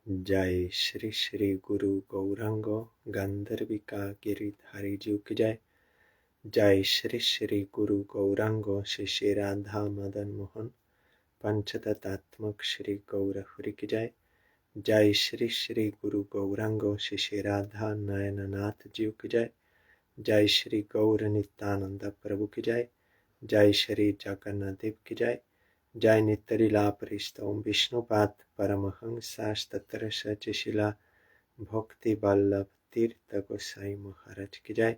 जय श्री श्री गुरु गौरांग गांधर्विका गिरिधारी जी की जय। जय श्री श्री गुरु गौरांग श्री श्री राधा मदन मोहन पंचतत्त्वात्मक श्री गौरहरि की जय। जय श्री श्री गुरु गौरांग श्री श्री राधा नयननाथ जी की जय। जय श्री गौर नित्यानंद प्रभु की जय। जय श्री जगन्नाथ देव की जय। जय नित्यलीला परिस्तोम विष्णुपाद परमहंस तत्र सचिशिला भक्ति वल्लभ तीर्थ गोसाई महाराज की जय।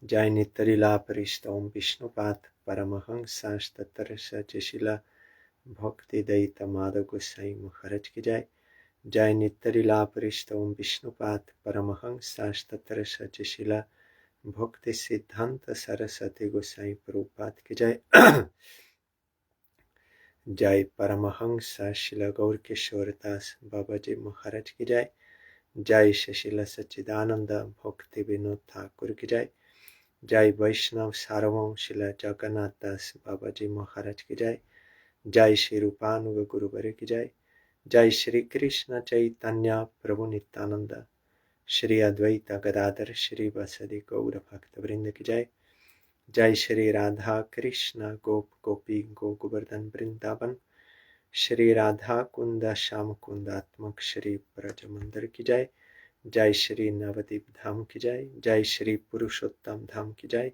जय नित्यलीला परिस्तोम विष्णुपाद परमहंस तत्र सचिशिला भक्ति दैत माधव गोसाई महाराज की जय। जय नित्यलीला परिस्तोम विष्णुपाद परमहंस तत्र सचिशिला भक्ति सिद्धांत सरस्वती गोसाई प्रभुपाद की जय। जय परमहंस शिला गौर किशोर दास बाबा जी महाराज की जय। जय शिला सच्चिदानंद भक्ति विनोद ठाकुर की जय। जय वैष्णव सार्वभौम शिला जगन्नाथ दास बाबा जी महाराज की जय। जय श्री रूपानुग गुरुवर की जय। जय श्री कृष्ण चैतन्य प्रभु नित्यानंद श्री अद्वैत गदाधर श्री वसदि गौर भक्त वृंद की जय। जय श्री राधा कृष्ण गोप गोपी गो गोवर्धन वृंदावन श्री राधा कुंद श्याम कुंदात्मक श्री ब्रज मंदिर की जय। जय श्री नवदीप धाम की जय। जय श्री पुरुषोत्तम धाम की जय।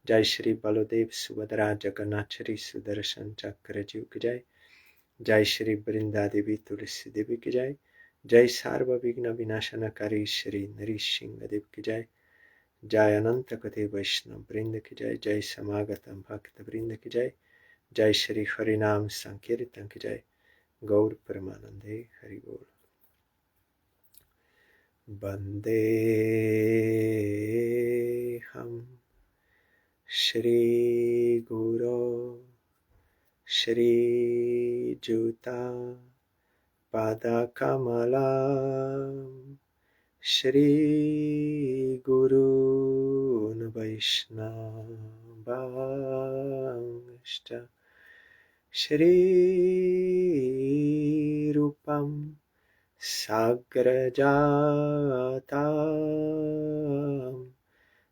जय श्री बलदेव सुभद्रा जगन्नाथ श्री सुदर्शन चक्र जीव की जय। जय श्री वृंदा देवी तुलसी देवी की जय। जय सर्वविघ्न विनाशनकारी श्री नृसिंह देव की जय। जय अनंत कथे वैष्णव वृंद की जय। जय समागतम भक्त वृंद की जय। जय श्री हरिनाम संकीर्तन की जय। गौर परमानंदे हरि बोल। वंदे हम श्री गुरो श्री जुता पादकमला श्री गुरून् वैष्णवांश्च श्री रूपं साग्रजातं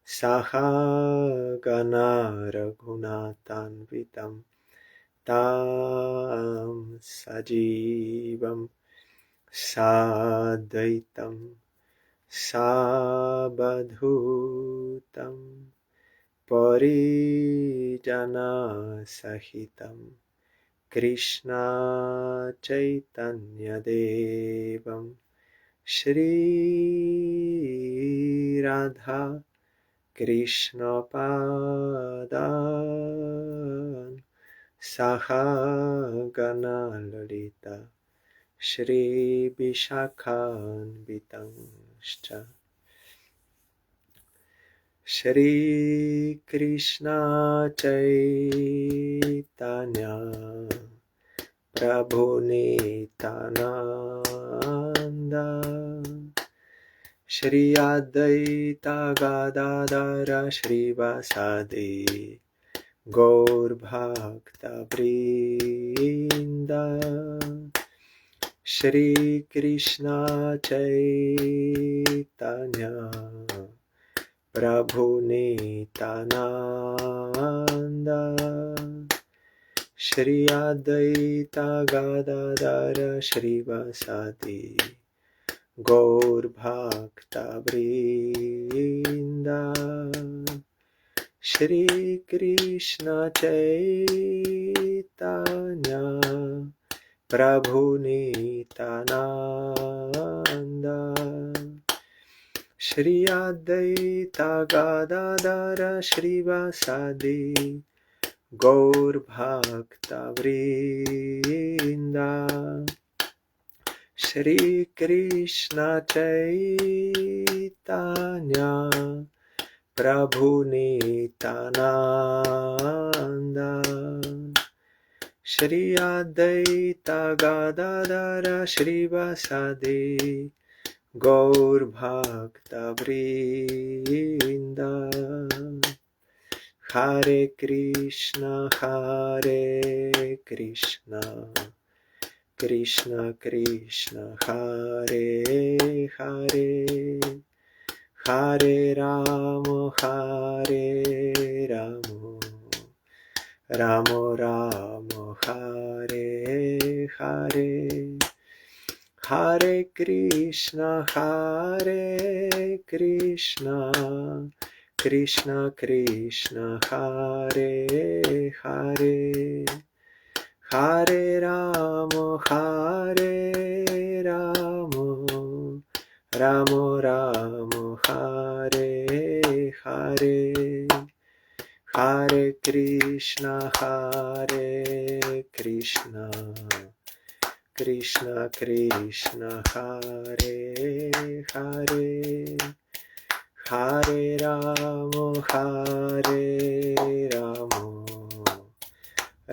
सहगना रघुनाथान्वितं तं सजीवं साद्वैतं सावधूतं परिजनसहितं कृष्ण चैतन्य देवं श्री राधा कृष्ण पादान् सहगना ललिता श्री विशाखान्वितांश्च श्री कृष्ण चैतन्य प्रभु नित्यानंद श्री अद्वैत गदाधर श्रीवासादि गौर भक्त वृंद श्री कृष्ण चैतन्य प्रभु नित्यानंद श्री अद्वैत गदाधर श्रीवासादि गौर भक्त वृंद श्री कृष्ण चैतन्य प्रभु नित्यानंद श्री अद्वैत गदाधर श्रीवासादि गौर भक्त वृंद श्री कृष्ण चैतन्य प्रभु नित्यानंद श्री अद्वैत गदाधर श्रीवासादि गौर भक्त वृंद हरे Krishna Krishna Krishna Hare Hare Hare Rama Hare Rama Rama Rama Hare Hare Hare Krishna Krishna Krishna Hare Hare Hare Rama Rama Rama Hare Hare Hare Krishna Krishna Krishna Hare Hare Hare Rama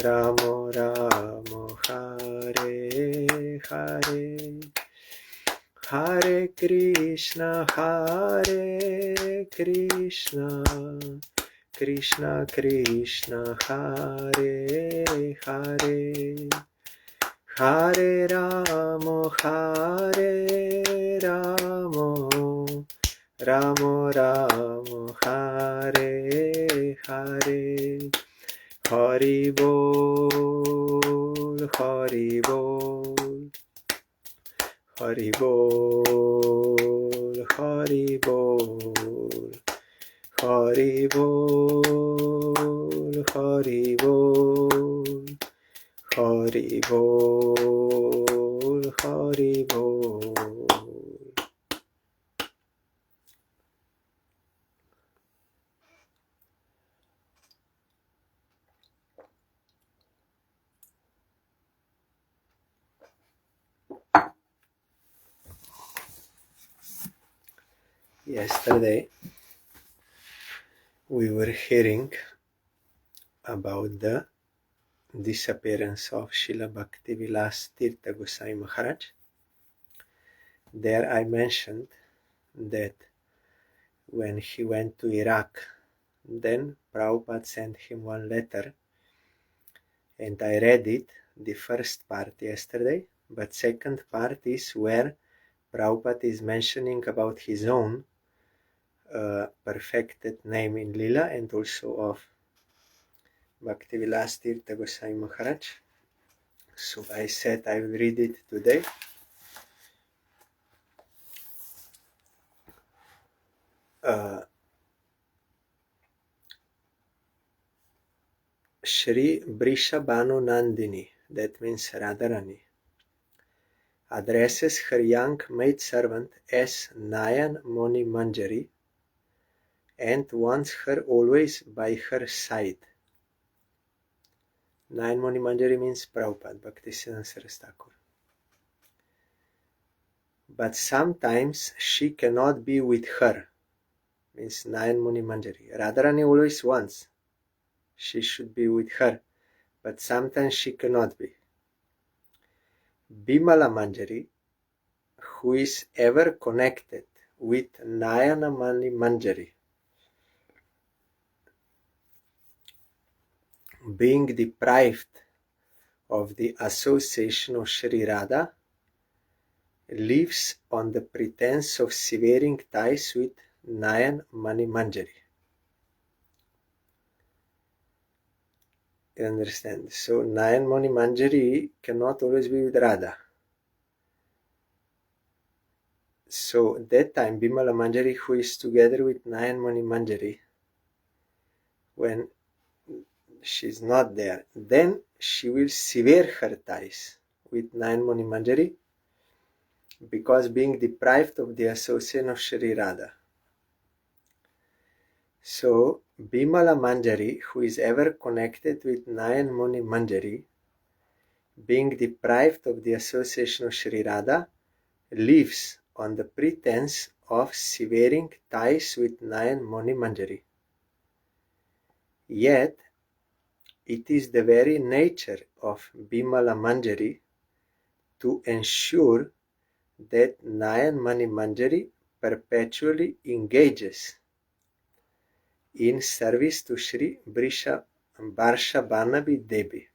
Rama Rama Hare Hare Hare Krishna Krishna Krishna Hare Hare Hare Rama Rama Rama Hare Hare Hari Bol Hari Bol Hari Bol Hari Bol Hari Bol Hari Bol Hari Bol Hari Bol. Yesterday we were hearing about the disappearance of Srila Bhaktivilas Tirtha Gosai Maharaj. There I mentioned that when he went to Iraq, then Prabhupada sent him one letter, and I read it, the first part yesterday, but second part is where Prabhupada is mentioning about his own perfected name in Lila and also of Bhaktivilas Tirtha Gosai Maharaj. So I said I will read it today. Shri Brishabhanu Nandini, that means Radharani, addresses her young maidservant as Nayan Moni Manjari and wants her always by her side. Nayan Moni Manjari means Prabhupada, Bhaktisiddhanta Saraswati Thakur. But sometimes she cannot be with her, means Nayan Moni Manjari. Radharani always wants she should be with her, but sometimes she cannot be. Bimala Manjari, who is ever connected with Nayana Mani Manjari, being deprived of the association of Sri Radha, lives on the pretense of severing ties with Nayan Mani Manjari. You understand? So Nayan Mani Manjari cannot always be with Radha. So at that time, Bimala Manjari, who is together with Nayan Mani Manjari, when she's not there, then she will sever her ties with Nayan Mani Manjari, because being deprived of the association of Sri Radha. So Bimala Manjari, who is ever connected with Nayan Mani Manjari, being deprived of the association of Sri Radha, lives on the pretense of severing ties with Nayan Mani Manjari. Yet it is the very nature of Bimala Manjari to ensure that Nayan Mani Manjari perpetually engages in service to Sri Varshabhanavi Devi.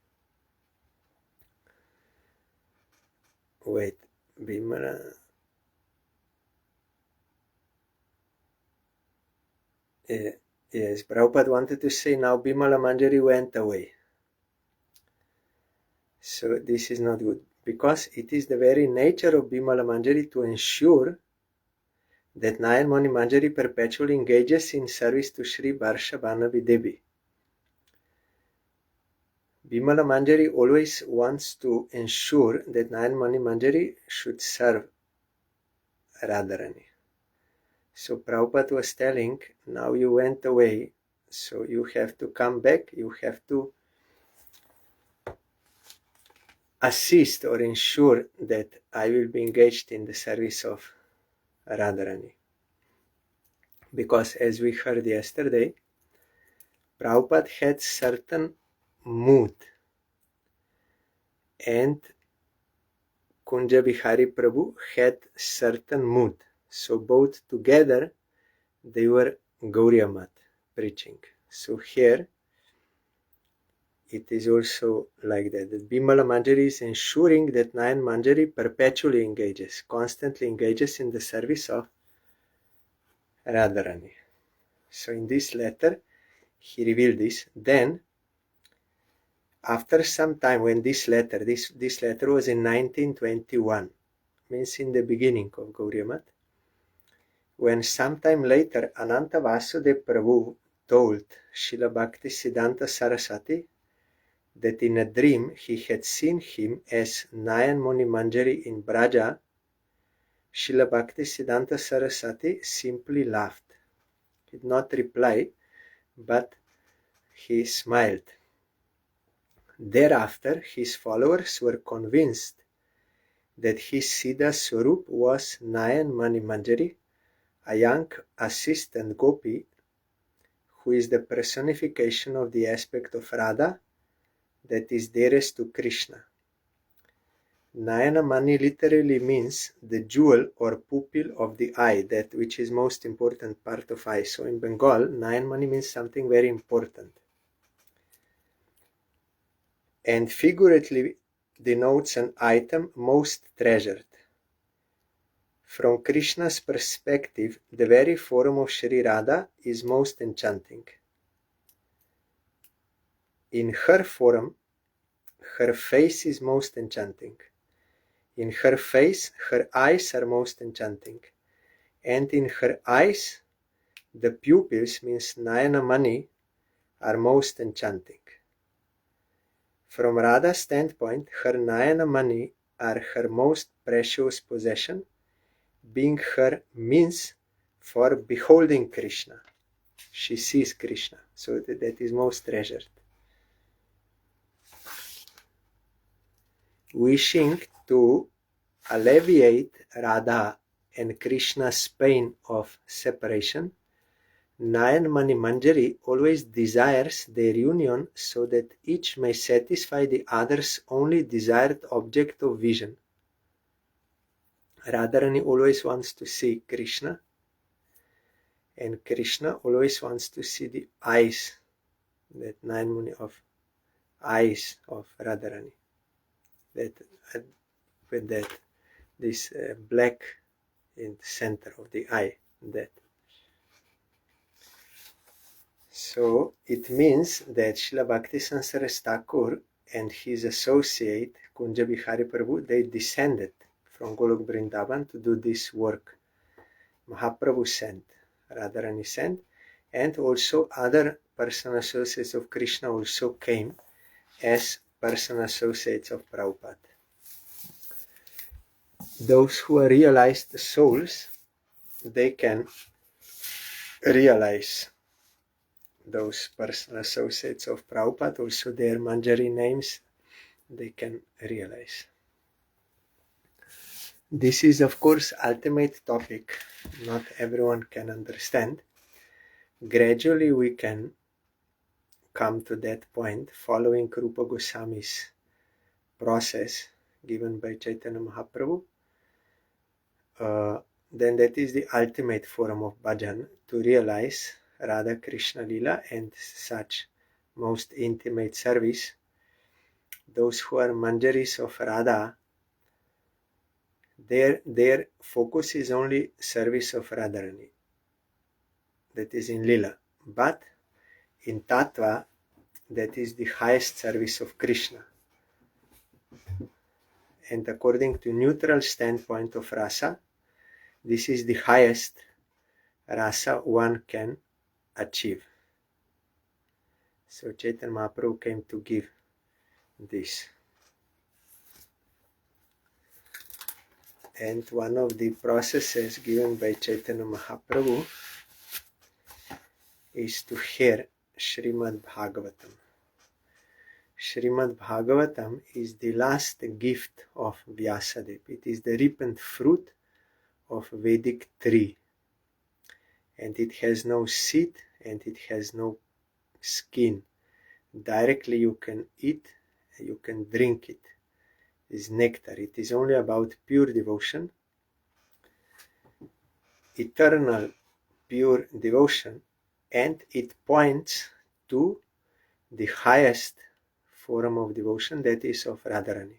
wait, Bimala. Yes, Prabhupada wanted to say now Bimala Manjari went away. So this is not good, because it is the very nature of Bimala Manjari to ensure that Nayan Mani Manjari perpetually engages in service to Sri Barsha Banavi Devi. Bimala Manjari always wants to ensure that Nayan Mani Manjari should serve Radharani. So Prabhupada was telling, now you went away, so you have to come back, you have to assist or ensure that I will be engaged in the service of Radharani. Because as we heard yesterday, Prabhupada had certain mood, and Kunja Bihari Prabhu had certain mood. So both together they were Gauriya Math preaching. So here it is also like that. That Bimala Manjari is ensuring that Nayan Manjari perpetually engages, constantly engages in the service of Radharani. So in this letter, he revealed this. Then, after some time, when this letter was in 1921, means in the beginning of Gauriya Math, when sometime later Ananta Vasudeva Prabhu told Srila Bhakti Siddhanta Saraswati that in a dream he had seen him as Nayan Muni Manjari in Braja, Srila Bhakti Siddhanta Saraswati simply laughed. He did not reply, but he smiled. Thereafter, his followers were convinced that his Siddha Swarup was Nayan Mani Manjari, a young assistant Gopi, who is the personification of the aspect of Radha that is dearest to Krishna. Nayana Mani literally means the jewel or pupil of the eye, that which is most important part of eye. So in Bengal, Nayan Mani means something very important, and figuratively denotes an item most treasured. From Krishna's perspective, the very form of Sri Radha is most enchanting. In her form, her face is most enchanting. In her face, her eyes are most enchanting. And in her eyes, the pupils, means Nayana Mani, are most enchanting. From Radha's standpoint, her Nayana Mani are her most precious possession, being her means for beholding Krishna. She sees Krishna, so that is most treasured. Wishing to alleviate Radha and Krishna's pain of separation, Nayan Mani Manjari always desires their union so that each may satisfy the other's only desired object of vision. Radharani always wants to see Krishna, and Krishna always wants to see the eyes, that Nayan Mani of eyes of Radharani. That with that this black in the center of the eye, that. So it means that Srila Bhakti Sansara Thakur and his associate Kunja Bihari Prabhu, they descended from Golok Vrindavan to do this work. Mahaprabhu sent, Radharani sent, and also other personal associates of Krishna also came as personal associates of Prabhupada. Those who are realized souls, they can realize those personal associates of Prabhupada, also their Manjari names, they can realize. This is, of course, ultimate topic. Not everyone can understand. Gradually we can come to that point following Rupa Goswami's process given by Chaitanya Mahaprabhu. Then that is the ultimate form of bhajan, to realize Radha Krishna Lila and such most intimate service. Those who are Manjaris of Radha, their focus is only service of Radharani, that is in Lila. But in Tattva, that is the highest service of Krishna. And according to neutral standpoint of rasa, this is the highest rasa one can achieve. So Chaitanya Mahaprabhu came to give this. And one of the processes given by Chaitanya Mahaprabhu is to hear SRIMAD BHAGAVATAM. SRIMAD BHAGAVATAM is the last gift of Vyasadeva. It is the ripened fruit of Vedic tree. And it has no seed and it has no skin. Directly you can eat, you can drink it. It is nectar. It is only about pure devotion, eternal pure devotion, and it points to the highest form of devotion, that is of Radharani.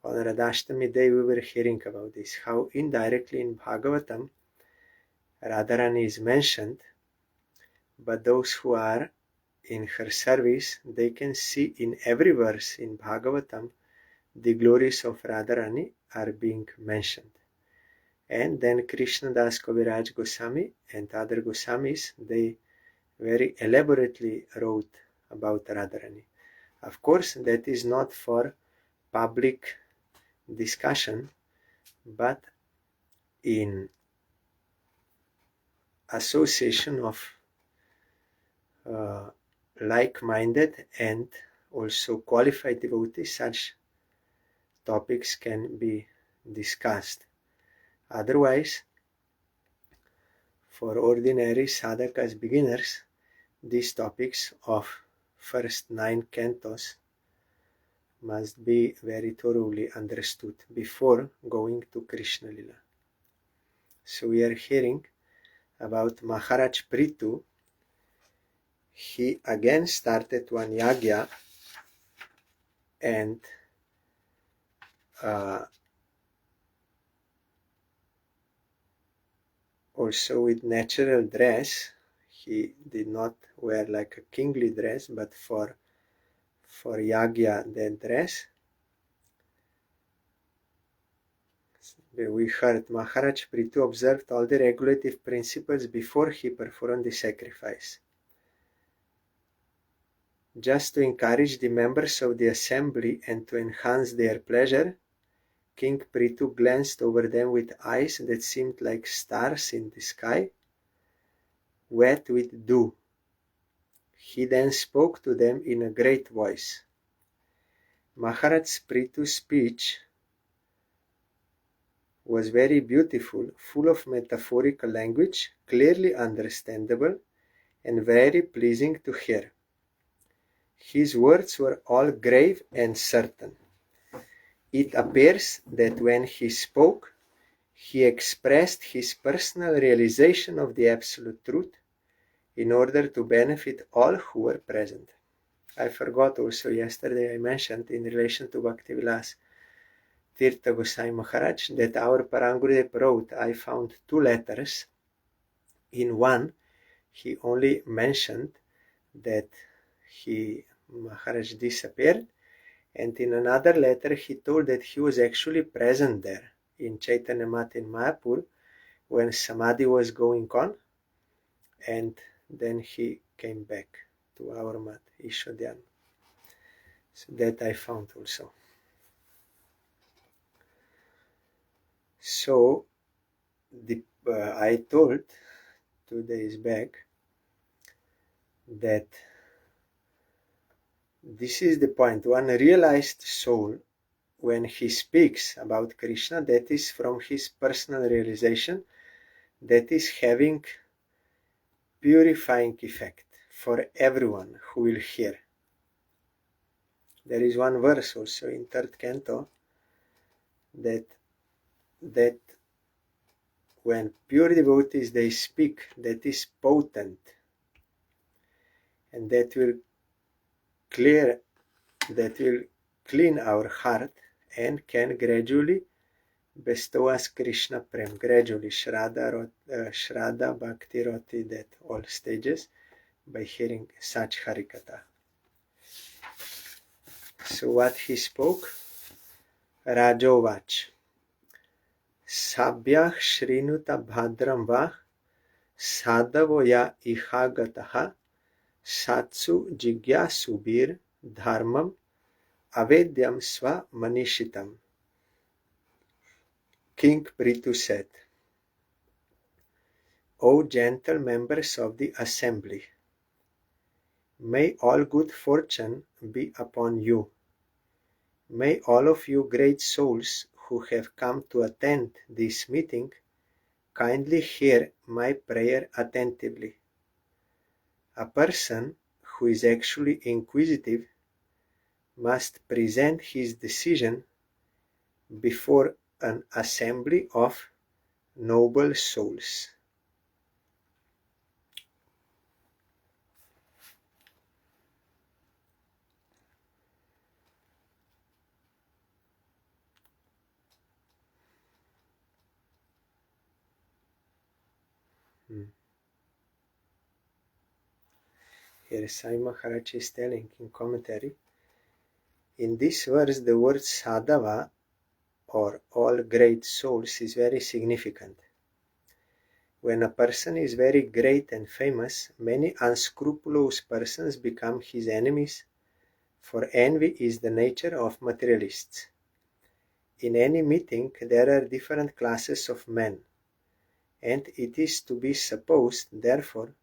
On Radhashtami day we were hearing about this, how indirectly in Bhagavatam Radharani is mentioned, but those who are in her service, they can see in every verse in Bhagavatam the glories of Radharani are being mentioned. And then Krishna Das Kaviraj Goswami and other Goswamis, they very elaborately wrote about Radharani. Of course, that is not for public discussion, but in association of like-minded and also qualified devotees, such topics can be discussed. Otherwise, for ordinary sadhakas beginners, these topics of first 9 cantos must be very thoroughly understood before going to Krishna Lila. So we are hearing about Maharaj Prithu. He again started one yagya, and also with natural dress. He did not wear like a kingly dress, but for yagya the dress. We heard Maharaj Prithu observed all the regulative principles before he performed the sacrifice. Just to encourage the members of the assembly and to enhance their pleasure, King Prithu glanced over them with eyes that seemed like stars in the sky, wet with dew. He then spoke to them in a great voice. Maharaj Prithu's speech was very beautiful, full of metaphorical language, clearly understandable, and very pleasing to hear. His words were all grave and certain. It appears that when he spoke, he expressed his personal realization of the absolute truth in order to benefit all who were present. I forgot also yesterday I mentioned in relation to Bhaktivilas Tirtha Gosai Maharaj that our Parangurudev wrote, I found 2 letters. In one, he only mentioned that Maharaj disappeared, and in another letter he told that he was actually present there in Chaitanya Mat in Mayapur when Samadhi was going on, and then he came back to our mat, Ishwadhyana. So that I found also. So I told 2 days back that this is the point. One realized soul, when he speaks about Krishna, that is from his personal realization, that is having purifying effect for everyone who will hear. There is one verse also in 3rd canto that when pure devotees they speak, that is potent, and that will clean our heart and can gradually bestow us Krishna Prem gradually, Shraddha Bhakti Roti, at all stages, by hearing such Harikatha. So what he spoke? Rajovach. Sabhyah Shrinuta Bhadram Va Sadavoya Ihagataha Satsu Jigyasubir Dharmam Avedyam Sva Manishitam. King Prithu said, O gentle members of the assembly, may all good fortune be upon you. May all of you great souls who have come to attend this meeting kindly hear my prayer attentively. A person who is actually inquisitive must present his decision before an assembly of noble souls. Here Sai Maharaj is telling in commentary, in this verse the word sadhava, or all great souls, is very significant. When a person is very great and famous, many unscrupulous persons become his enemies, for envy is the nature of materialists. In any meeting there are different classes of men, and it is to be supposed, therefore,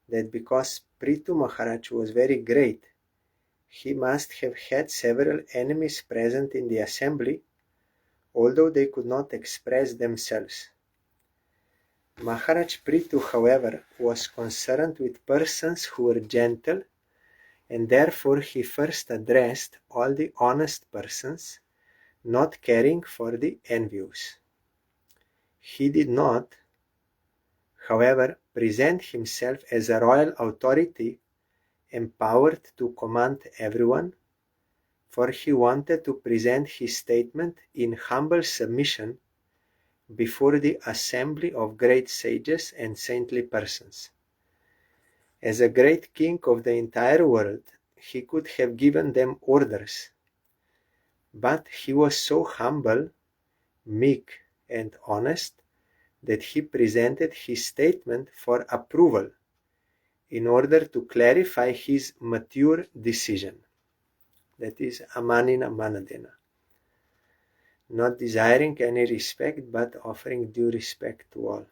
that because Prithu Maharaj was very great, he must have had several enemies present in the assembly, although they could not express themselves. Maharaj Prithu, however, was concerned with persons who were gentle, and therefore he first addressed all the honest persons, not caring for the envious. He did not, however, present himself as a royal authority empowered to command everyone, for he wanted to present his statement in humble submission before the assembly of great sages and saintly persons. As a great king of the entire world, he could have given them orders, but he was so humble, meek, and honest that he presented his statement for approval in order to clarify his mature decision. That is amanina manadena. Not desiring any respect, but offering due respect to all.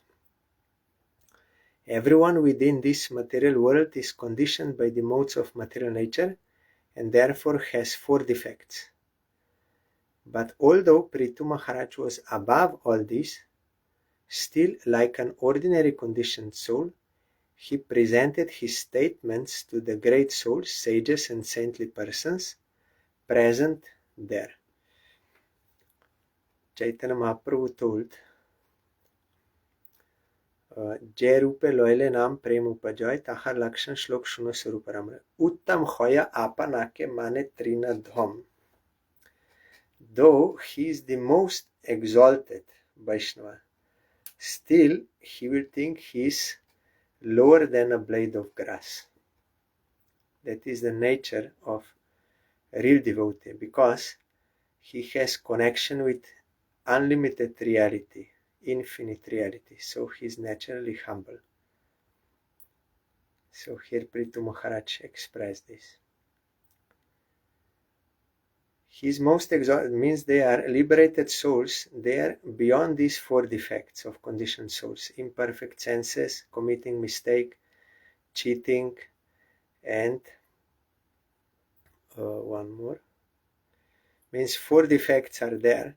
Everyone within this material world is conditioned by the modes of material nature and therefore has 4 defects. But although Prithu Maharaj was above all this, still, like an ordinary conditioned soul, he presented his statements to the great souls, sages and saintly persons present there. Chaitanya Mahaprabhu told, যে রূপে লইলে নাম প্রেম উপজয় তাহার লক্ষণ শ্লোক শুনো স্বরূপ আমরা উত্তম হয়া আপনাকে মানে তৃণধম. Though he is the most exalted Vaishnava, still he will think he is lower than a blade of grass. That is the nature of real devotee, because he has connection with unlimited reality, infinite reality, so he is naturally humble. So here Prithu Maharaj expressed this. His most exalted means they are liberated souls. They are beyond these 4 defects of conditioned souls: imperfect senses, committing mistake, cheating, and one more. Means 4 defects are there.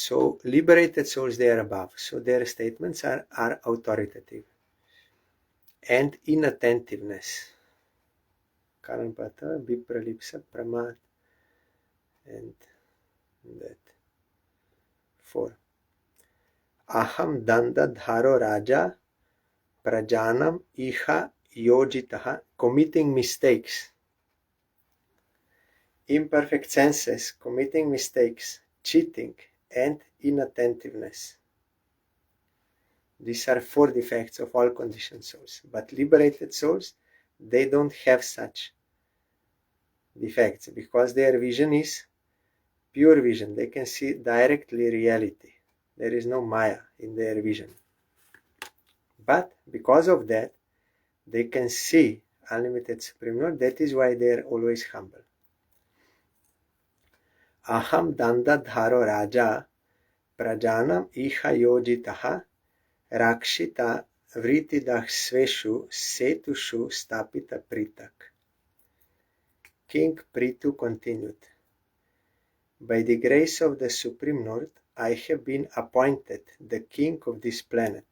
So liberated souls, they are above. So their statements are authoritative. And inattentiveness. Karampata, Vipralipsa, Pramad, and that. 4. Aham danda dharo raja prajanam iha yojitaha, committing mistakes. Imperfect senses, committing mistakes, cheating, and inattentiveness. These are 4 defects of all conditioned souls. But liberated souls, they don't have such defects because their vision is pure vision. They can see directly reality. There is no Maya in their vision. But because of that, they can see unlimited Supreme Lord. That is why they are always humble. Aham danda dharo raja prajanam iha yojitaha rakshita vrittidach sveshu setushu stapita pritak. King Prithu continued, by the grace of the Supreme Lord, I have been appointed the king of this planet,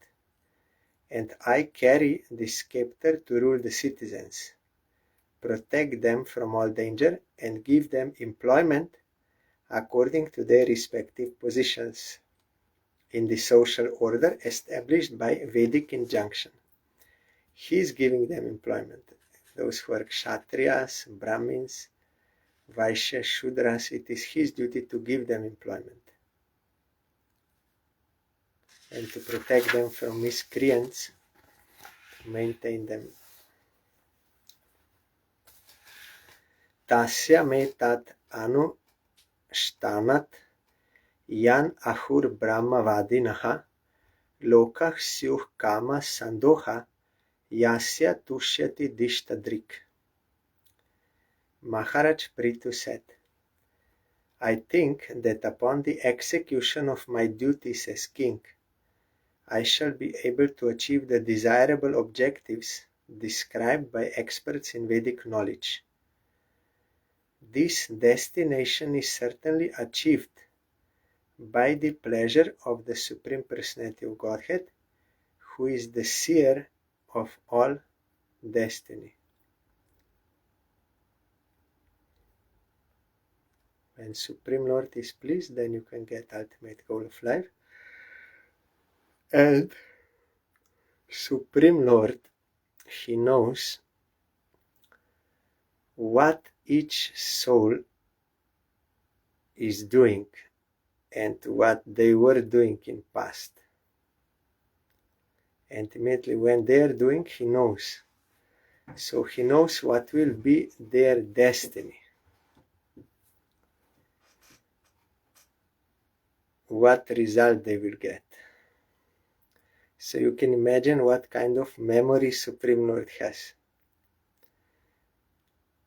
and I carry the scepter to rule the citizens, protect them from all danger, and give them employment according to their respective positions in the social order established by Vedic injunction. He is giving them employment. Those who are Kshatriyas, Brahmins, Vaishyas, Shudras, it is his duty to give them employment and to protect them from miscreants, to maintain them. Tasya me tat anu shtanat yan ahur brahmavadinaha lokah syuh kama sandoha yasya tushyati dishtadrik. Maharaj Prithu said, I think that upon the execution of my duties as king, I shall be able to achieve the desirable objectives described by experts in Vedic knowledge. This destination is certainly achieved by the pleasure of the Supreme Personality of Godhead, who is the seer of all destiny. When Supreme Lord is pleased, then you can get ultimate goal of life. And Supreme Lord, he knows what each soul is doing and what they were doing in past. And immediately when they are doing, he knows. So he knows what will be their destiny. What result they will get. So you can imagine what kind of memory Supreme Lord has.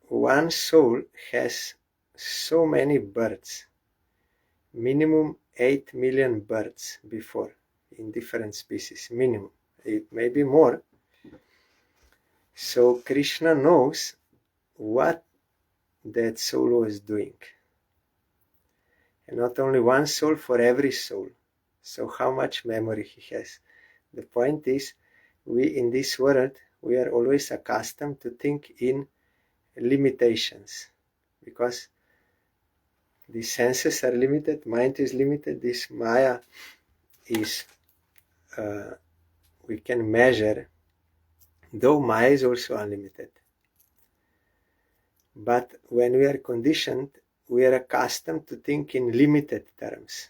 One soul has so many births, minimum 8 million births before, in different species, minimum. It may be more. So Krishna knows what that soul was doing. And not only one soul, for every soul. So how much memory he has. The point is, we in this world, we are always accustomed to think in limitations. Because the senses are limited, mind is limited, this Maya is, we can measure, though Maya is also unlimited. But when we are conditioned, we are accustomed to think in limited terms.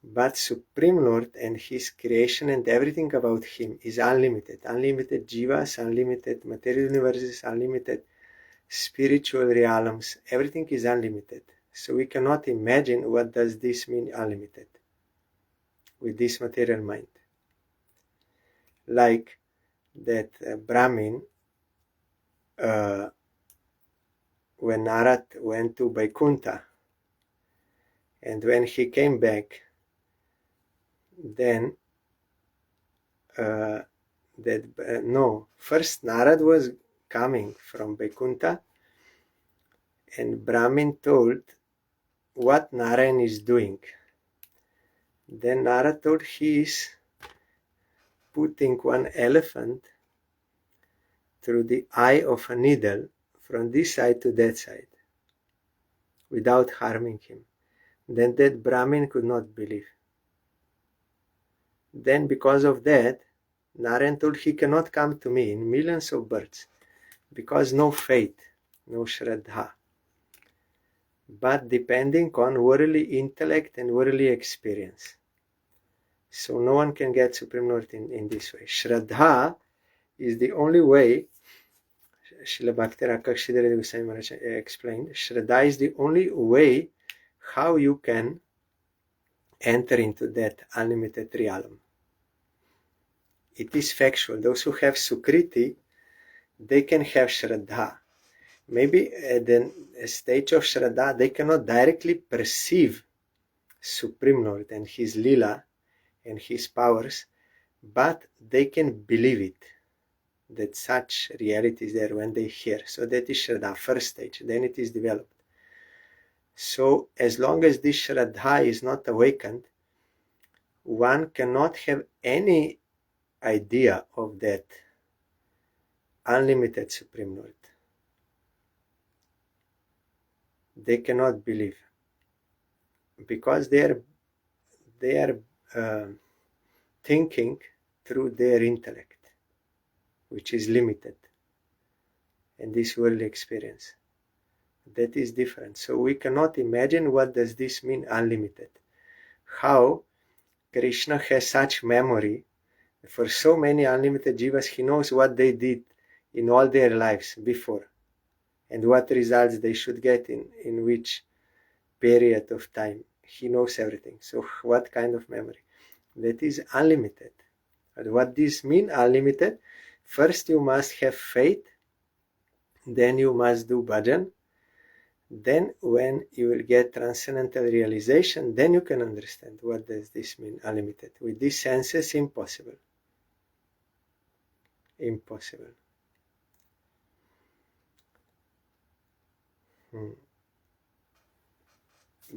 But Supreme Lord and His creation and everything about Him is unlimited. Unlimited jivas, unlimited material universes, unlimited spiritual realms. Everything is unlimited. So we cannot imagine what does this mean unlimited with this material mind. Like that Brahmin, when Narad went to Vaikuntha, and when he came back, then first Narad was coming from Vaikuntha, and Brahmin told what Narayan is doing. Then Narad told he is putting one elephant through the eye of a needle from this side to that side without harming him. Then that Brahmin could not believe. Then because of that, Narayan told he cannot come to me in millions of births because no faith, no Shraddha. but depending on worldly intellect and worldly experience. So no one can get Supreme Lord in this way. Shraddha is the only way, Srila Bhakti Rakshidhara Goswami Maharaj explained, Shraddha is the only way how you can enter into that unlimited realm. It is factual. Those who have Sukriti, they can have Shraddha. Maybe at the stage of Shraddha, they cannot directly perceive Supreme Lord and His Lila and His powers, but they can believe it, that such reality is there when they hear. So that is Shraddha, first stage. Then it is developed. So as long as this Shraddha is not awakened, one cannot have any idea of that unlimited Supreme Lord. They cannot believe because they are thinking through their intellect, which is limited, and this worldly experience. That is different. So we cannot imagine what does this mean, unlimited. How Krishna has such memory for so many unlimited jivas. He knows what they did in all their lives before and what results they should get in which period of time. He knows everything. So what kind of memory? That is unlimited. And what this means, unlimited? First you must have faith, then you must do bhajan. Then when you will get transcendental realization, then you can understand what does this mean, unlimited. With these senses, impossible. Impossible.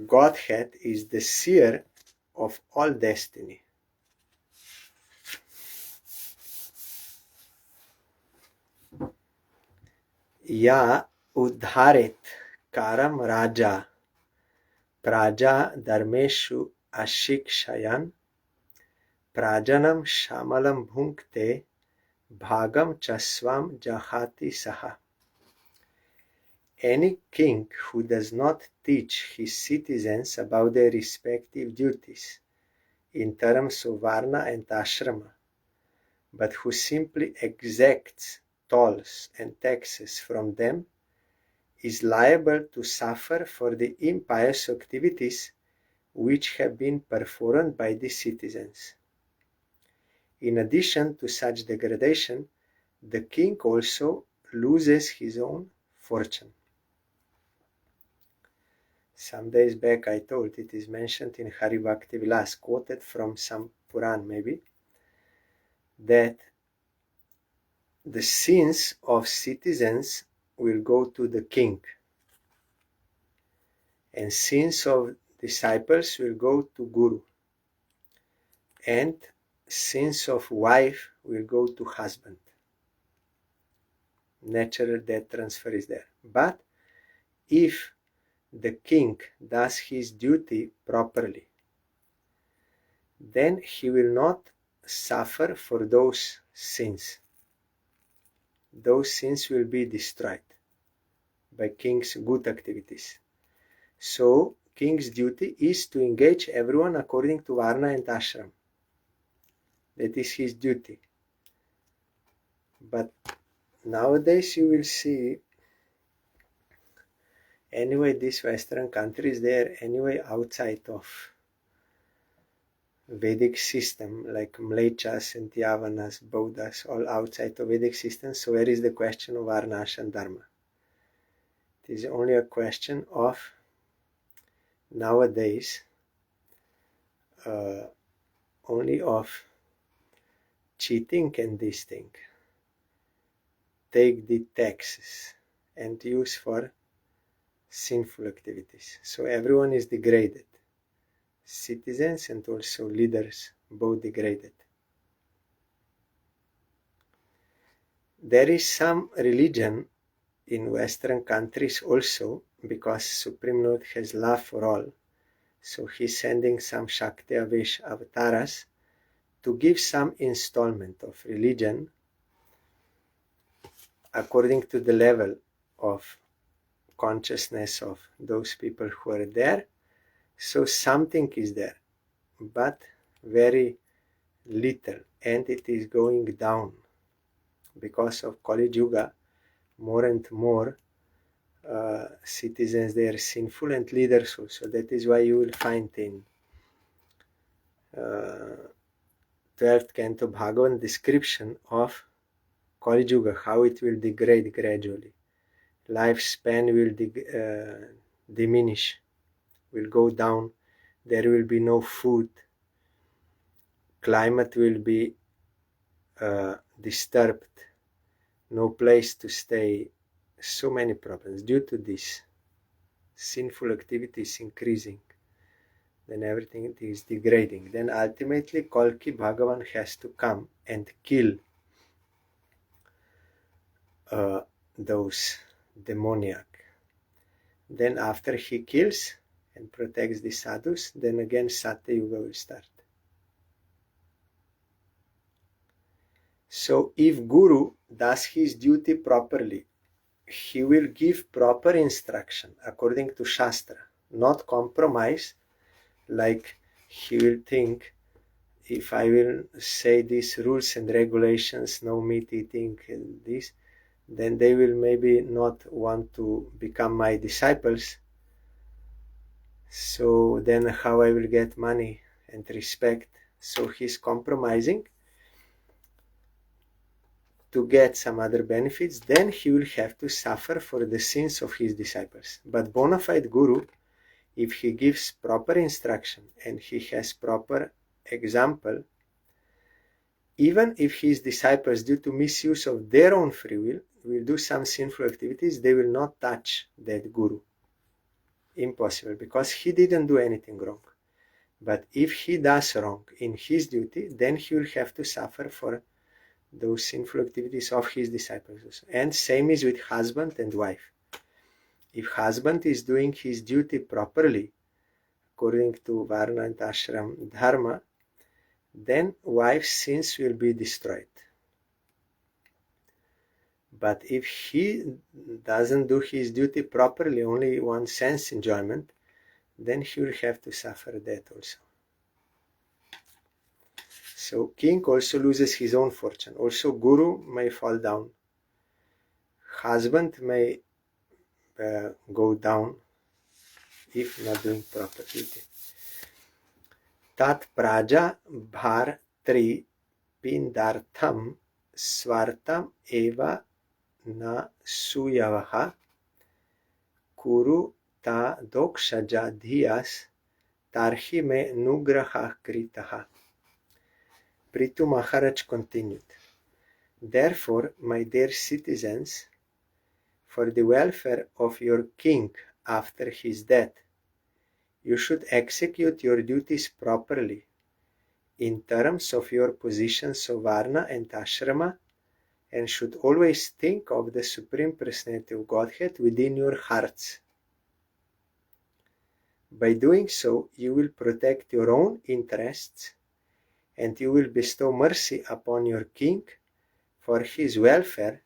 Godhead is the seer of all destiny. Ya udharet karam raja praja dharmeshu ashikshayan prajanam shamalam bhunkte bhagam chasvam jahati saha. Any king who does not teach his citizens about their respective duties in terms of varna and ashrama, but who simply exacts tolls and taxes from them, is liable to suffer for the impious activities which have been performed by the citizens. In addition to such degradation, the king also loses his own fortune. Some days back I told, it is mentioned in Hari Bhakti Vilas, quoted from some Puran maybe, that the sins of citizens will go to the king, and sins of disciples will go to Guru, and sins of wife will go to husband. Natural death transfer is there. But if the king does his duty properly, then he will not suffer for those sins. Those sins will be destroyed by king's good activities. So, king's duty is to engage everyone according to Varna and Ashram. That is his duty. But nowadays you will see, anyway, these Western countries, they are anyway outside of Vedic system, like Mlechas and Yavanas, Baudas, all outside of Vedic system. So where is the question of Varna, Ashram, Dharma? It is only a question of nowadays only of cheating and this thing. Take the taxes and use for sinful activities. So everyone is degraded. Citizens and also leaders, both degraded. There is some religion in Western countries also, because Supreme Lord has love for all. So he's sending some Shakti Avesh avatars to give some installment of religion according to the level of consciousness of those people who are there. So something is there, but very little, and it is going down. Because of Kali Yuga, more and more citizens, they are sinful, and leaders also. That is why you will find in 12th canto Bhagavan description of Kali Yuga, how it will degrade gradually. Lifespan will diminish, will go down. There will be no food. Climate will be disturbed. No place to stay. So many problems due to this. Sinful activity is increasing. Then everything is degrading. Then ultimately Kalki Bhagavan has to come and kill those demoniac. Then after he kills and protects the sadhus, then again Satya Yuga will start. So if Guru does his duty properly, he will give proper instruction according to Shastra, not compromise, like he will think, if I will say these rules and regulations, no meat eating and this, then they will maybe not want to become my disciples. So then how I will get money and respect? So he's compromising to get some other benefits. Then he will have to suffer for the sins of his disciples. But bona fide Guru, if he gives proper instruction and he has proper example, even if his disciples, due to misuse of their own free will do some sinful activities, they will not touch that Guru. Impossible, because he didn't do anything wrong. But if he does wrong in his duty, then he will have to suffer for those sinful activities of his disciples. And same is with husband and wife. If husband is doing his duty properly, according to Varna and Ashram Dharma, then wife's sins will be destroyed. But if he doesn't do his duty properly, only one sense enjoyment, then he will have to suffer that also. So king also loses his own fortune. Also Guru may fall down. Husband may go down if not doing proper duty. Tat praja bhar tri pindartham svartam eva na suyavaha kuru ta dokshaja dhiyas tarhi me nugraha kritaha. Prithu Maharaj continued, therefore, my dear citizens, for the welfare of your king after his death, you should execute your duties properly in terms of your positions of Varna and Ashrama, and should always think of the Supreme Personality of Godhead within your hearts. By doing so, you will protect your own interests, and you will bestow mercy upon your king for his welfare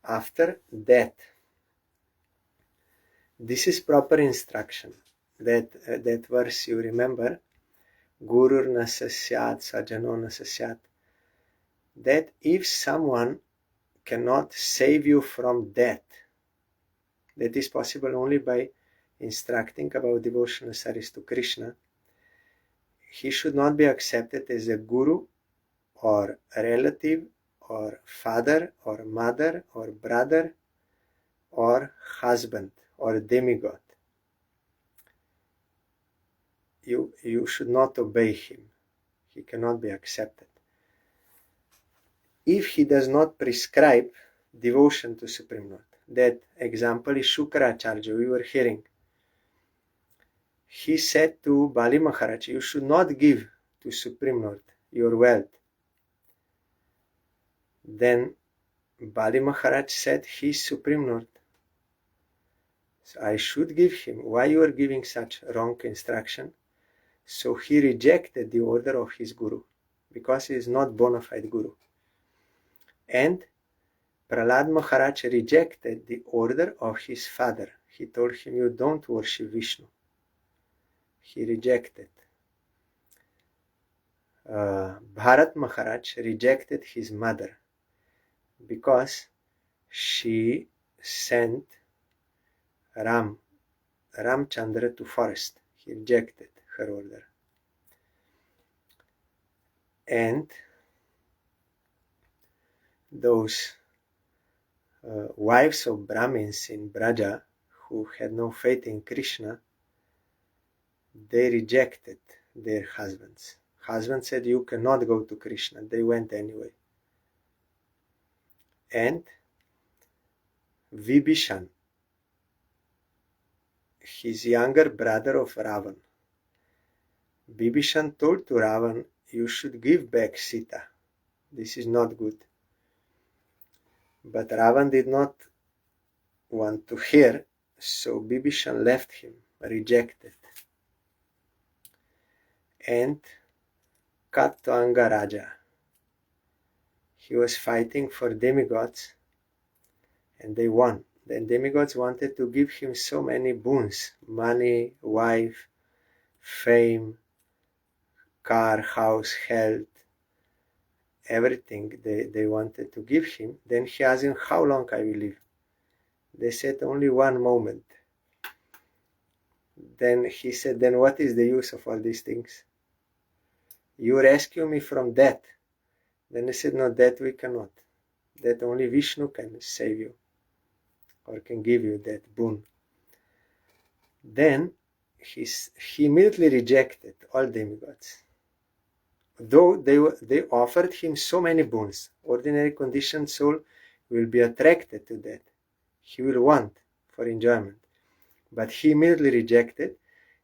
after death. This is proper instruction. That verse you remember, Gurur na sasyat, sajano na sasyat, that if someone cannot save you from death, that is possible only by instructing about devotional service to Krishna, he should not be accepted as a guru or a relative or father or mother or brother or husband or demigod. You should not obey him. He cannot be accepted. If he does not prescribe devotion to Supreme Lord, that example is Shukracharya, we were hearing. He said to Bali Maharaj, you should not give to Supreme Lord your wealth. Then Bali Maharaj said, he is Supreme Lord. So I should give him. Why you are giving such wrong instruction? So he rejected the order of his guru, because he is not bona fide guru. And Prahlad Maharaj rejected the order of his father, he told him, you don't worship Vishnu. He rejected. Bharat Maharaj rejected his mother because she sent Ramchandra to forest. He rejected her order. And those wives of Brahmins in Braja who had no faith in Krishna, they rejected their husbands. Husband said, you cannot go to Krishna. They went anyway. And Vibhishan, his younger brother of Ravan, Vibhishan told to Ravan, you should give back Sita. This is not good. But Ravan did not want to hear, so Vibhishan left him, rejected. And Katwanga Raja, he was fighting for demigods, and they won. The demigods wanted to give him so many boons, money, wife, fame, car, house, health, everything they wanted to give him. Then he asked him, how long I will live? They said, only one moment. Then he said, then what is the use of all these things? You rescue me from death. Then they said, no, that we cannot. That only Vishnu can save you or can give you that boon. Then he immediately rejected all demigods. Though they offered him so many boons, ordinary conditioned soul will be attracted to that. He will want for enjoyment. But he immediately rejected,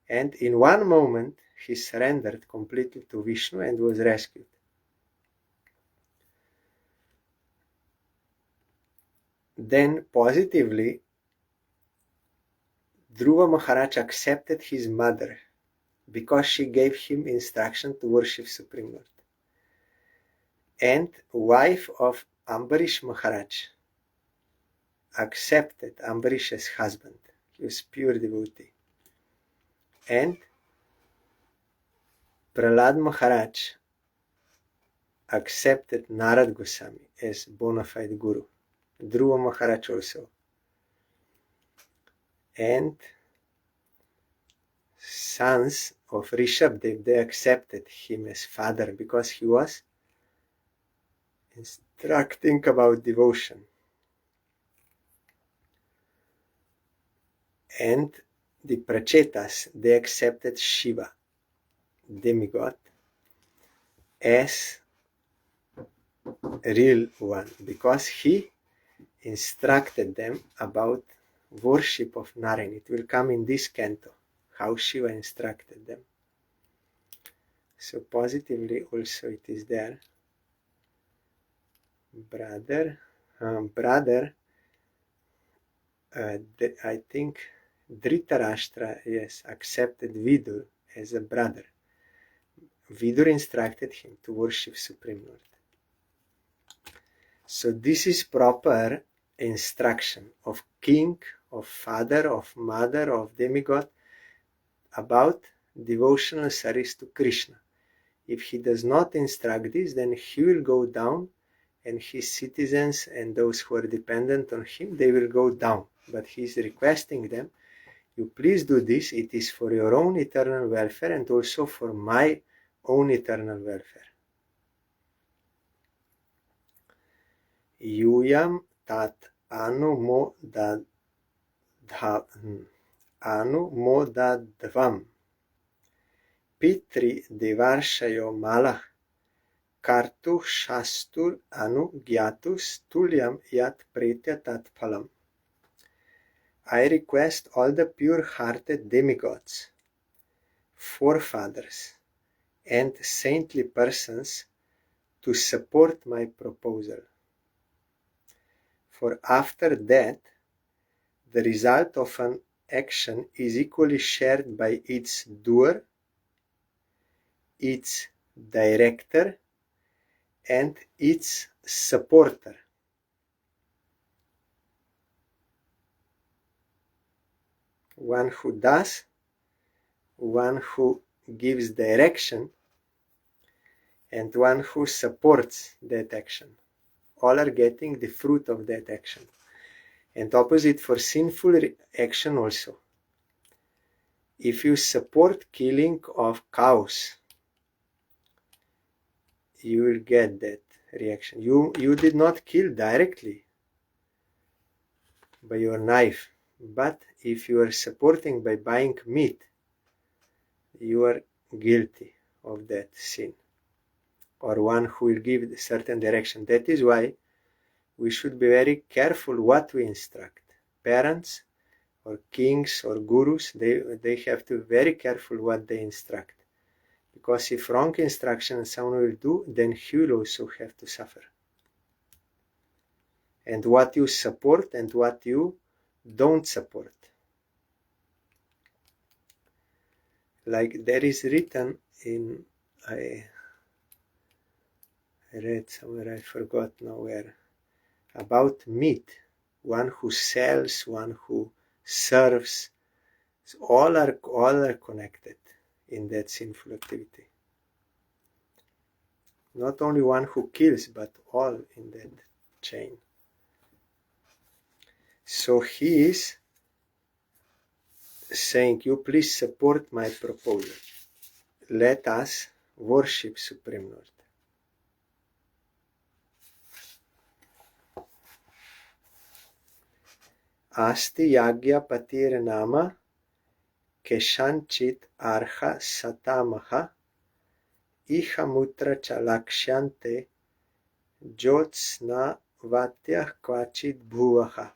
and in one moment he surrendered completely to Vishnu and was rescued. Then positively, Dhruva Maharaj accepted his mother because she gave him instruction to worship Supreme Lord. And wife of Ambarish Maharaj accepted Ambarish's husband. He was pure devotee. And Prahlad Maharaj accepted Narad Goswami as bona fide guru. Dhruva Maharaj also. And sons of Rishabdev, they accepted him as father because he was instructing about devotion. And the Prachetas, they accepted Shiva, demigod, as real one because he instructed them about worship of Narayan. It will come in this canto, how Shiva instructed them. So positively also it is there. Brother, I think Dhritarashtra, yes, accepted Vidur as a brother. Vidur instructed him to worship Supreme Lord. So this is proper instruction of king, of father, of mother, of demigod about devotional service to Krishna. If he does not instruct this, then he will go down, and his citizens and those who are dependent on him, they will go down. But he is requesting them, you please do this, it is for your own eternal welfare and also for my own eternal welfare. Yuyam tat anumodadvam pitri devarshayo malach kartu shastur anugyatus tulyam yat pretya tat phalam. I request all the pure-hearted demigods, forefathers, and saintly persons to support my proposal. For after that, the result of an action is equally shared by its doer, its director, and its supporter. one who does, one who gives direction, and one who supports that action. All are getting the fruit of that action. And opposite for sinful action also. If you support killing of cows, you will get that reaction. You did not kill directly by your knife, but if you are supporting by buying meat, you are guilty of that sin, or one who will give a certain direction. That is why we should be very careful what we instruct. Parents or kings or gurus, they have to be very careful what they instruct. Because if wrong instruction someone will do, then he will also have to suffer. And what you support and what you don't support. Like there is written in, I read somewhere, I forgot now where, about meat. One who sells, one who serves, so all are connected in that sinful activity. Not only one who kills, but all in that chain. So he is saying, you please support my proposal. Let us worship Supreme Lord. Asti yagya patir nama keshanchit arha satamaha ihamutra chalakshante jotsna vatyah kvachit bhuvaha.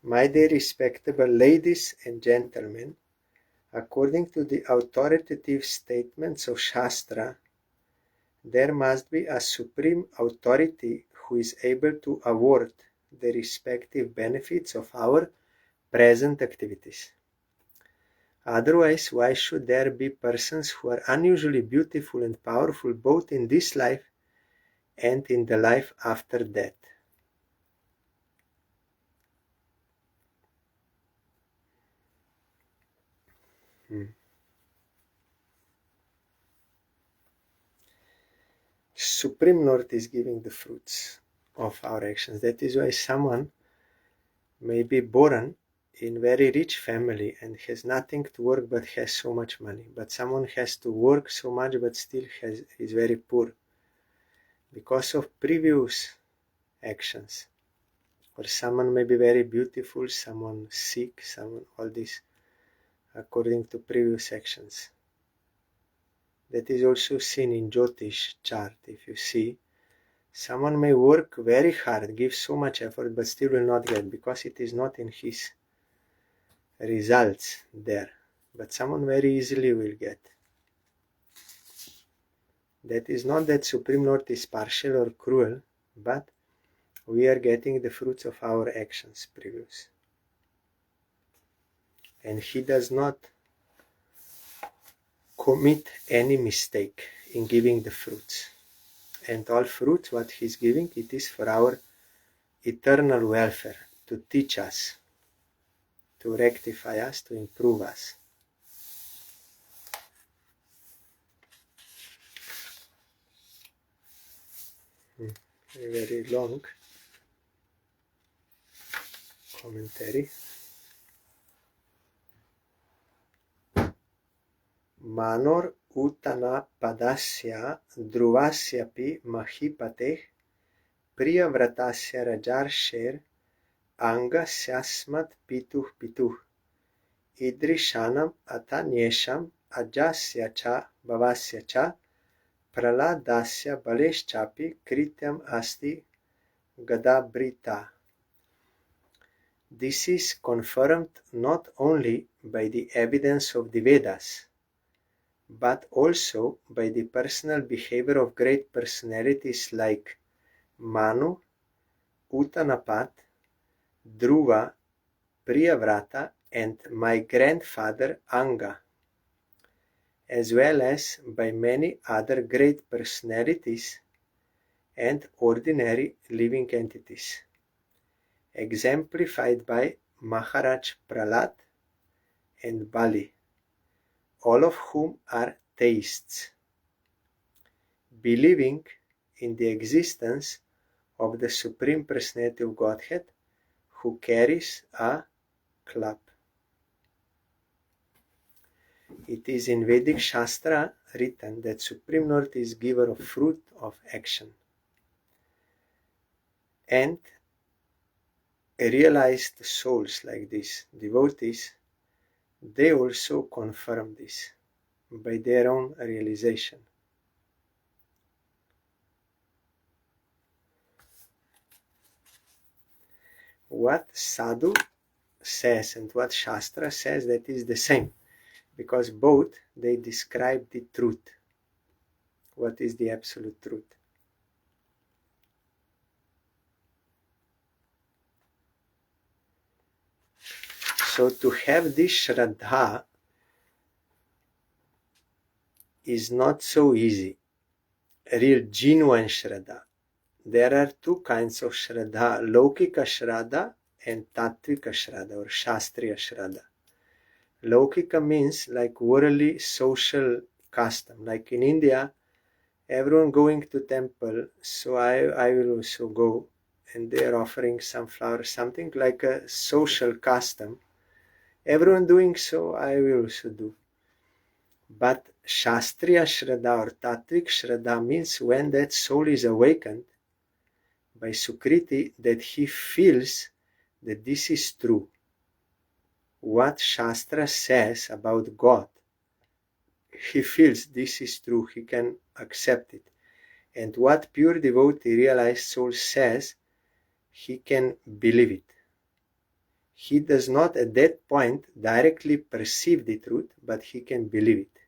My dear respectable ladies and gentlemen, according to the authoritative statements of Shastra, there must be a supreme authority who is able to award the respective benefits of our present activities. Otherwise, why should there be persons who are unusually beautiful and powerful both in this life and in the life after death? Supreme Lord is giving the fruits of our actions. That is why someone may be born in very rich family and has nothing to work but has so much money. But someone has to work so much but still is very poor because of previous actions. Or someone may be very beautiful, someone sick, someone, all this according to previous actions. That is also seen in Jyotish chart. If you see, someone may work very hard, give so much effort, but still will not get, because it is not in his results there. But someone very easily will get. That is not that Supreme Lord is partial or cruel, but we are getting the fruits of our actions previous. And he does not commit any mistake in giving the fruits. And all fruits, what he's giving, it is for our eternal welfare, to teach us, to rectify us, to improve us. Very long commentary. Manor utana padasya druvasyapi mahipateh priyavratasya rajarsher anga syasmat pituh pituh idrishanam atanyesham ajasya cha bhavasya cha praladasya baleschapi krityam asti gadabrita. This is confirmed not only by the evidence of the Vedas, but also by the personal behavior of great personalities like Manu, Utanapat, Dhruva, Priyavrata, and my grandfather Anga, as well as by many other great personalities and ordinary living entities, exemplified by Maharaj Prahlad and Bali, all of whom are theists, believing in the existence of the Supreme Personality of Godhead who carries a club. It is in Vedic Shastra written that Supreme Lord is giver of fruit of action. And realized souls like this, devotees, they also confirm this by their own realization. What Sadhu says and what Shastra says, that is the same, because both they describe the truth. What is the absolute truth? So to have this Shraddha is not so easy. Real genuine Shraddha. There are two kinds of Shraddha, Laukika Shraddha and Tattvika Shraddha or Shastriya Shraddha. Laukika means like worldly social custom. Like in India, everyone going to temple, so I will also go, and they are offering some flowers, something like a social custom. Everyone doing so, I will also do. But Shastriya Shraddha or Tattvik Shraddha means when that soul is awakened by Sukriti, that he feels that this is true. What Shastra says about God, he feels this is true, he can accept it. And what pure devotee realized soul says, he can believe it. He does not at that point directly perceive the truth, but he can believe it.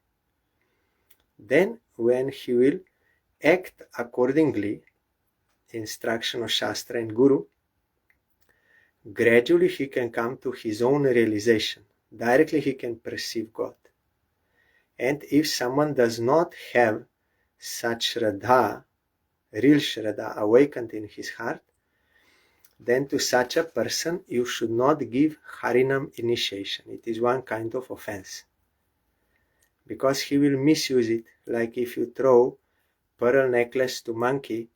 Then when he will act accordingly, instruction of Shastra and Guru, gradually he can come to his own realization. Directly he can perceive God. And if someone does not have such Shraddha, real Shraddha awakened in his heart, then to such a person you should not give Harinam initiation. It is one kind of offense. Because he will misuse it, like if you throw pearl necklace to monkey,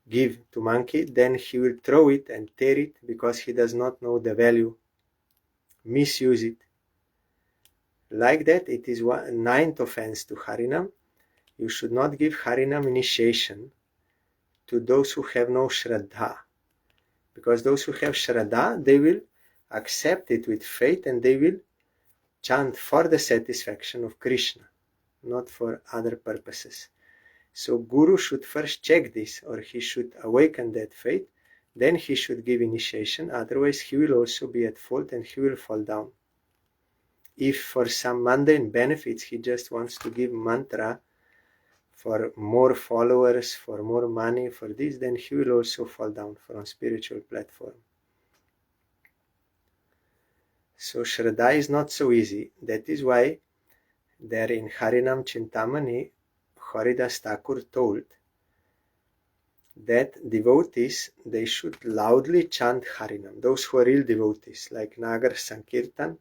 give to monkey, then he will throw it and tear it because he does not know the value, misuse it. Like that, it is one ninth offense to Harinam. You should not give Harinam initiation to those who have no Shraddha. Because those who have Shraddha, they will accept it with faith and they will chant for the satisfaction of Krishna, not for other purposes. So Guru should first check this, or he should awaken that faith, then he should give initiation, otherwise he will also be at fault and he will fall down. If for some mundane benefits he just wants to give mantra for more followers, for more money, for this, then he will also fall down from spiritual platform. So Shraddha is not so easy. That is why there in Harinam Chintamani, Haridas Thakur told that devotees, they should loudly chant Harinam. Those who are real devotees, like Nagar Sankirtan,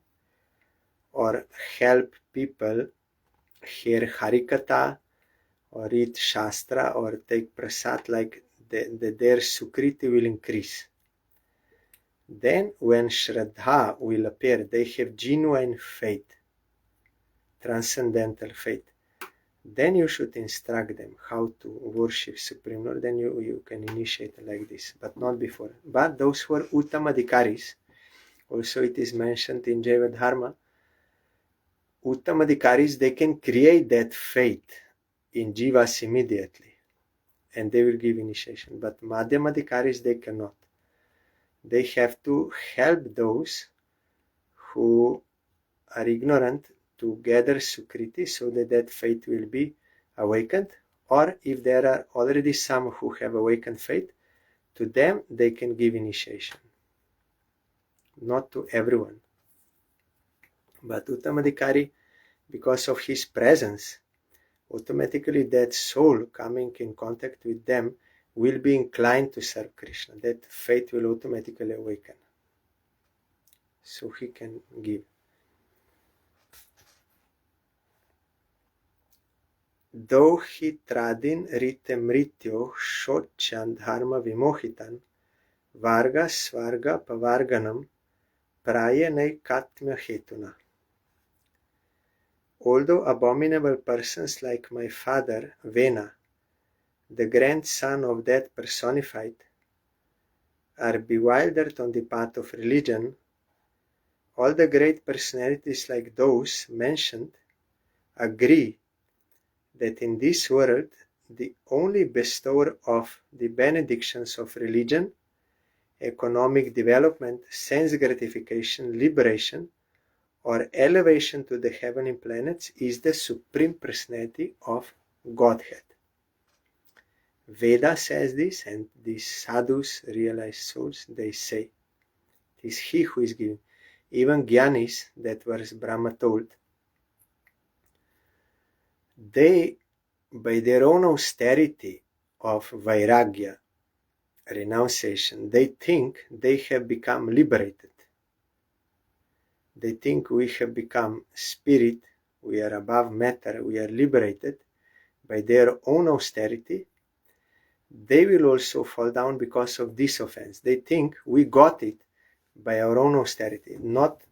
or help people hear Harikatha, or read Shastra, or take Prasad, like their Sukriti will increase. Then when Shraddha will appear, they have genuine faith, transcendental faith. Then you should instruct them how to worship Supreme Lord. Then you can initiate like this, but not before. But those who are Uttamadhikaris, also it is mentioned in Jaiva Dharma, Uttamadhikaris, they can create that faith in Jivas immediately, and they will give initiation. But Madhyamadhikaris, they cannot. They have to help those who are ignorant to gather Sukriti so that faith will be awakened. Or if there are already some who have awakened faith, to them they can give initiation. Not to everyone. But Uttamadhikari, because of his presence, automatically that soul coming in contact with them will be inclined to serve Krishna. That faith will automatically awaken. so he can give. Though he tradin rite mrityo shochan dharma vimohitan varga svarga pavarganam prayanai katmya hetuna. Although abominable persons like my father, Vena, the grandson of death personified, are bewildered on the path of religion, all the great personalities like those mentioned agree that in this world the only bestower of the benedictions of religion, economic development, sense gratification, liberation, or elevation to the heavenly planets is the Supreme Personality of Godhead. Veda says this, and these sadhus, realized souls, they say, it is he who is giving. Even Gyanis, that was Brahma told, they, by their own austerity of vairagya, renunciation, they think they have become liberated. They think we have become spirit, we are above matter, we are liberated by their own austerity. They will also fall down because of this offense. They think we got it by our own austerity, not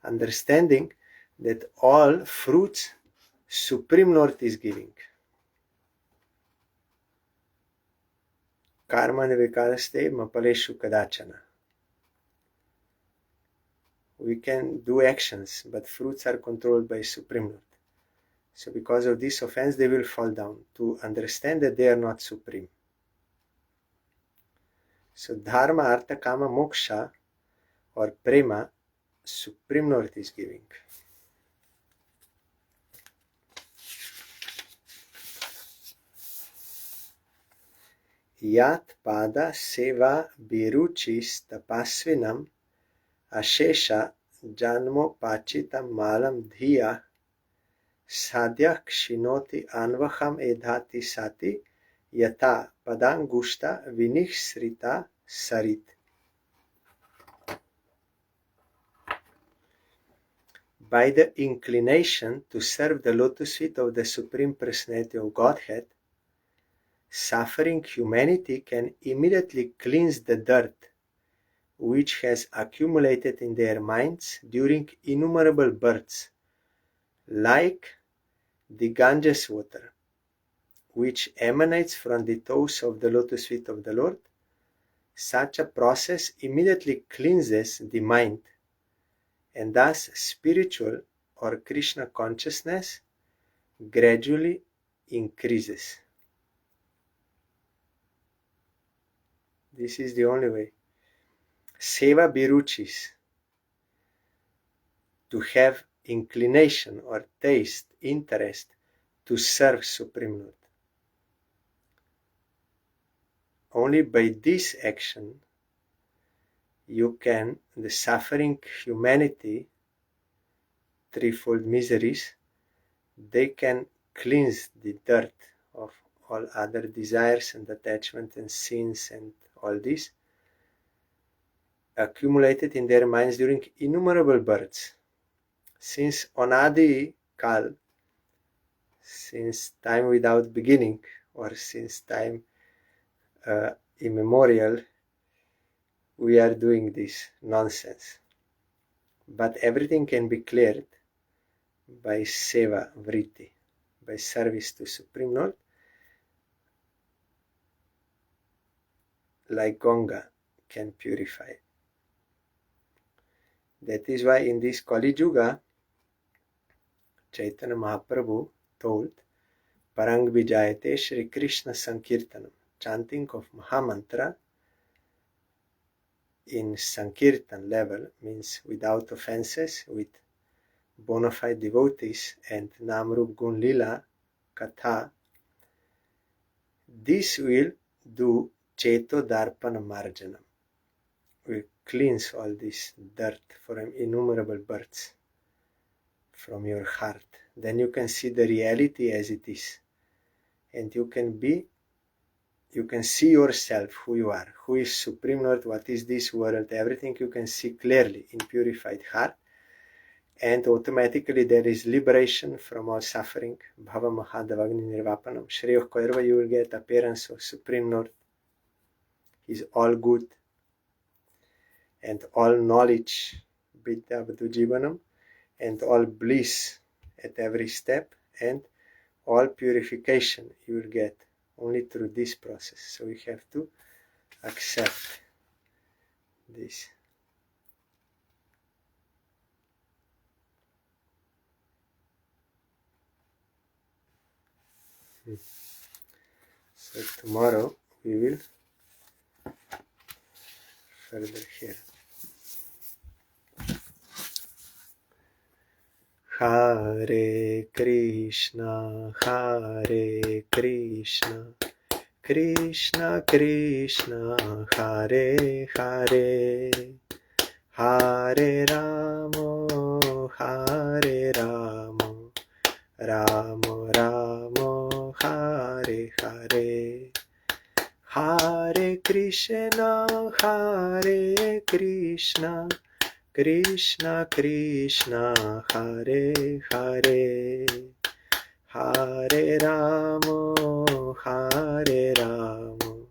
understanding that all fruits Supreme Lord is giving. Karma nevikaraste mapaleshu kadachana. We can do actions, but fruits are controlled by Supreme Lord. So because of this offense, they will fall down to understand that they are not supreme. So dharma, artha, kama, moksha, or prema, Supreme Lord is giving. Yat pada seva biruchis tapasvinam ashesha janmo pachitam malam dhiya sadhya kshinoti anvaham edhati sati yata padangushta vinishsrita sarit. By the inclination to serve the lotus feet of the Supreme Personality of Godhead, suffering humanity can immediately cleanse the dirt which has accumulated in their minds during innumerable births, like the Ganges water, which emanates from the toes of the lotus feet of the Lord. Such a process immediately cleanses the mind, and thus spiritual or Krishna consciousness gradually increases. This is the only way. Seva biruchis, to have inclination or taste, interest to serve Supreme Lord. Only by this action you can, the suffering humanity, threefold miseries, they can cleanse the dirt of all other desires and attachment and sins and all this accumulated in their minds during innumerable births. Since Onadi Kal, since time without beginning, or since time immemorial, we are doing this nonsense. But everything can be cleared by seva vritti, by service to Supreme Lord, like Ganga can purify. That is why in this Kali Yuga, Chaitanya Mahaprabhu told, Parang Vijayate Shri Krishna Sankirtanam, chanting of Mahamantra in Sankirtan level, means without offenses, with bona fide devotees and Namrup Gun Lila Katha. This will do Cheto Darpana Marjanam, will cleanse all this dirt from innumerable births from your heart. Then you can see the reality as it is, and you you can see yourself, who you are, who is Supreme Lord, what is this world, everything you can see clearly in purified heart. And automatically there is liberation from all suffering. Bhava Mahadavagni Nirvapanam. Shri of Koirva, you will get appearance of Supreme Lord. He is all good. And all knowledge, Vidya Vadu Jivanam, and all bliss at every step, and all purification you will get only through this process. So we have to accept this. So tomorrow we will further here. Hare Krishna, Krishna Krishna, Hare Hare, Hare Ramo, Hare Ramo, Ramo Ramo, Hare Hare, Hare Krishna, Krishna Krishna, Hare Hare, Hare Ramo, Hare Ramo,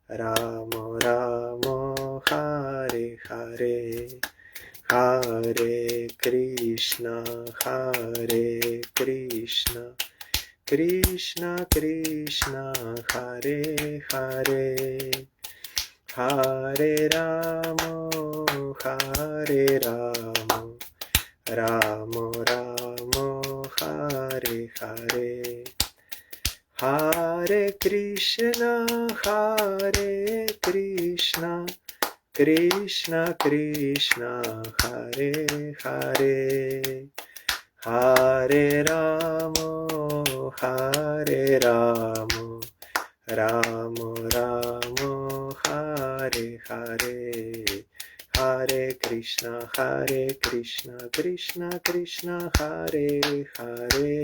Ramo Ramo, Hare Hare, Hare Krishna, Krishna Krishna, Hare Hare, Hare Ramo, Hare Ramo, Ramo Ramo, Hare Hare, Hare Krishna, Krishna Krishna, Hare Hare, Hare Ramo, Hare Ramo, Ramo Ramo, Hare Hare, Hare Krishna, Krishna Krishna, Hare Hare,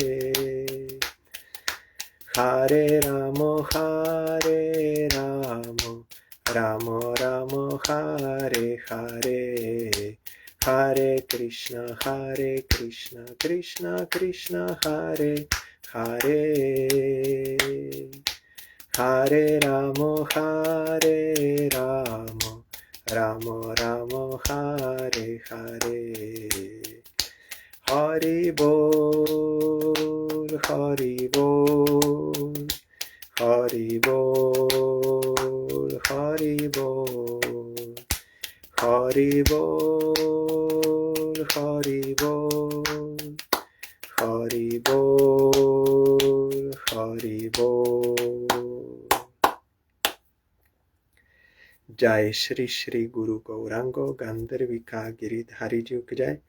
Hare Ramo, Ramo Ramo, Hare Hare, Hare Krishna, Krishna Krishna, Hare Hare, Hare Ramo, Ramo Ramo, Hare Hare, Hari Bol, Hari Bol, Hari Bol, Hari Bol, Hari Bol, Hari Bol, Hari Bol, Hari Bol. Jai Shri Shri Guru Gaurango Gandharvika Giridhari Ji ki Jai.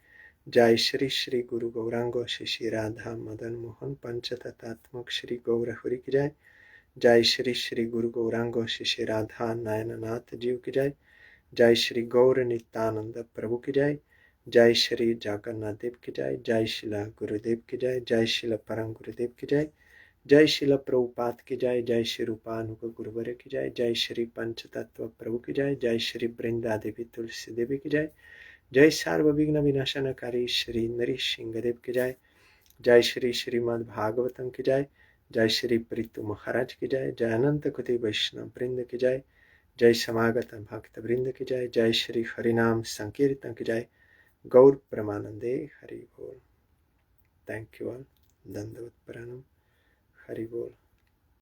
Jai Shri Shri Guru Gaurango Shri Radha Madan Mohan Panchatatatmak Shri Gaurahuri ki Jai. Jai Shri Shri Guru Gaurango Shri Radha Nayananath Ji ki Jai. Jai Shri Gaur Nityananda Prabhu ki Jai. Jai Shri Jagannath Dev ki Jai. Jai Shila Gurudev ki Jai. Jai Shila Parang Gurudev ki Jai. Jai Shila Prabhupada ki Jai. Jai Shri Rupanuga Guruvare ki Jai. Jai Shri Panchatattva Prabhu ki Jai. Jai Shri Brinda Devi Tulsi Devi ki Jai. Jai Sarva Vigna Vinashanakari Shri Nrishingadev ki Jai. Jai Shri SRIMAD BHAGAVATAM ki Jai. Jai Shri Prithu Maharaj ki Jai. Jai Ananta Kuti Vaishnava Brinda ki Jai. Jai Samagata Bhakta Brinda ki Jai. Jai Shri Harinam Sankirtan ki Jai. Gaur Pramanande Hari Bol. Thank you all. Dandavat Pranam. Hari Bol.